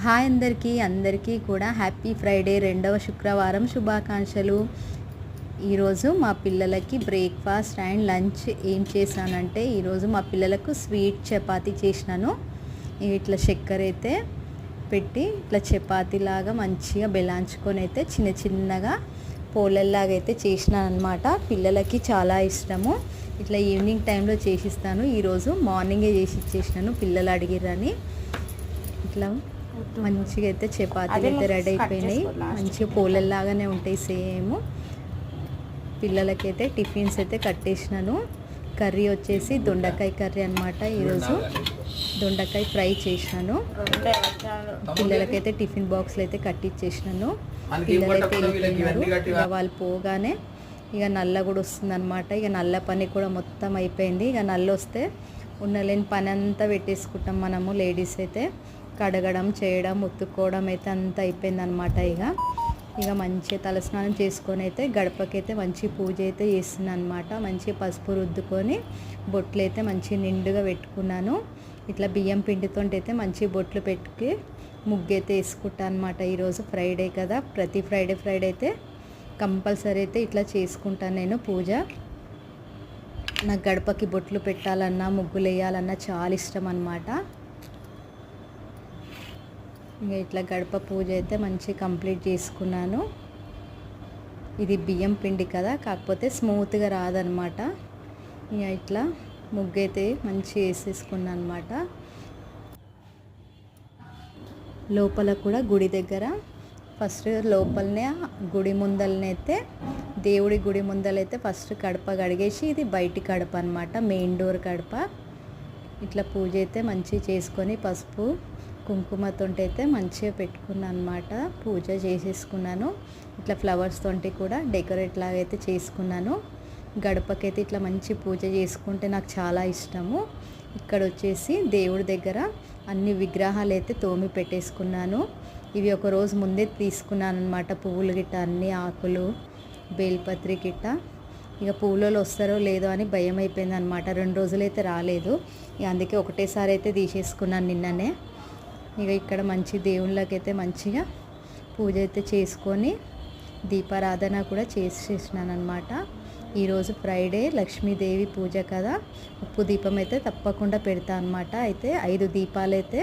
Hi అందరికీ కూడా happy Friday రెండవ శుక్రవారం శుభాకాంక్షలు. ఈరోజు మా పిల్లలకి బ్రేక్ఫాస్ట్ అండ్ లంచ్ ఏం చేశానంటే ఈరోజు మా పిల్లలకు స్వీట్ చపాతీ చేసినాను. ఇట్లా చక్కెర అయితే పెట్టి ఇట్లా చపాతీలాగా మంచిగా బెలాంచుకొని అయితే చిన్న చిన్నగా పోలల్లాగా అయితే చేసినాను అనమాట. పిల్లలకి చాలా ఇష్టము. ఇట్లా ఈవినింగ్ టైంలో చేసిస్తాను. ఈరోజు మార్నింగే చేసి ఇచ్చేసినాను, పిల్లలు అడిగిరని. ఇట్లా మంచిగా అయితే చపాతీలు అయితే రెడీ అయిపోయినాయి. మంచిగా పోలల్లాగానే ఉంటాయి సేమ్. పిల్లలకైతే టిఫిన్స్ అయితే కట్టేసినాను. కర్రీ వచ్చేసి దొండకాయ కర్రీ అనమాట. ఈరోజు దొండకాయ ఫ్రై చేసినాను. పిల్లలకైతే టిఫిన్ బాక్స్లు అయితే కట్టించేసినాను. పిల్లలైతే వెళ్ళిపోయినారు. వాళ్ళు పోగానే ఇక నల్ల కూడా వస్తుంది అనమాట. ఇక నల్ల పని కూడా మొత్తం అయిపోయింది. ఇక నల్ల వస్తే ఉండలేని పని అంతా పెట్టేసుకుంటాం మనము లేడీస్ అయితే. కడగడం, చేయడం, ఉతుక్కోవడం అయితే అంతా అయిపోయిందనమాట. ఇక మంచిగా తలస్నానం చేసుకొని అయితే గడపకైతే మంచి పూజ అయితే చేస్తున్నాను అనమాట. మంచిగా పసుపు రుద్దుకొని బొట్లు అయితే మంచి నిండుగా పెట్టుకున్నాను. ఇట్లా బియ్యం పిండితో అయితే మంచి బొట్లు పెట్టుకి ముగ్గు అయితే వేసుకుంటాను అనమాట. ఈరోజు ఫ్రైడే కదా, ప్రతి ఫ్రైడే అయితే కంపల్సరీ అయితే ఇట్లా చేసుకుంటాను నేను పూజ. నాకు గడపకి బొట్లు పెట్టాలన్నా ముగ్గులు వేయాలన్నా చాలా ఇష్టం అనమాట. ఇంకా ఇట్లా గడప పూజ అయితే మంచి కంప్లీట్ చేసుకున్నాను. ఇది బియ్యం పిండి కదా, కాకపోతే స్మూత్గా రాదనమాట. ఇంకా ఇట్లా ముగ్గు అయితే మంచి వేసేసుకున్నాను అనమాట. లోపల కూడా గుడి దగ్గర ఫస్ట్ లోపలనే గుడి ముందలనైతే దేవుడి గుడి ముందలైతే ఫస్ట్ గడప కడిగేసి, ఇది బయటి గడప అనమాట, మెయిన్ డోర్ గడప. ఇట్లా పూజ అయితే మంచిగా చేసుకొని పసుపు కుంకుమతో అయితే మంచిగా పెట్టుకున్నాను అనమాట. పూజ చేసేసుకున్నాను. ఇట్లా ఫ్లవర్స్ తోటి కూడా డెకరేట్ లాగా అయితే చేసుకున్నాను. గడపకైతే ఇట్లా మంచి పూజ చేసుకుంటే నాకు చాలా ఇష్టము. ఇక్కడ వచ్చేసి దేవుడి దగ్గర అన్ని విగ్రహాలు అయితే తోమి పెట్టేసుకున్నాను. ఇవి ఒక రోజు ముందే తీసుకున్నాను అనమాట. పువ్వులు గిట్ట అన్ని, ఆకులు, బేల్పత్రి గిట్ట. ఇక పువ్వులలో వస్తారో లేదో అని భయం అయిపోయింది అనమాట. 2 రోజులైతే రాలేదు. ఇక అందుకే ఒకటేసారి అయితే తీసేసుకున్నాను నిన్ననే. ఇక ఇక్కడ మంచి దేవుళ్ళకైతే మంచిగా పూజ అయితే చేసుకొని దీపారాధన కూడా చేసేసినాను అనమాట. ఈరోజు ఫ్రైడే లక్ష్మీదేవి పూజ కదా, ఉప్పు దీపం అయితే తప్పకుండా పెడతా అనమాట. అయితే 5 దీపాలు అయితే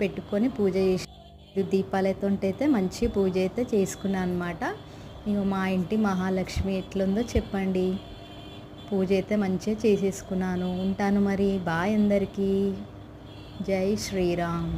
పెట్టుకొని పూజ చేసి 5 దీపాలతో అయితే మంచి పూజ అయితే చేసుకున్నాను అనమాట. ఇక మా ఇంటి మహాలక్ష్మి ఎట్లుందో చెప్పండి. పూజ అయితే మంచిగా చేసేసుకున్నాను. ఉంటాను మరి. బాయ్ అందరికీ. జై శ్రీరామ్.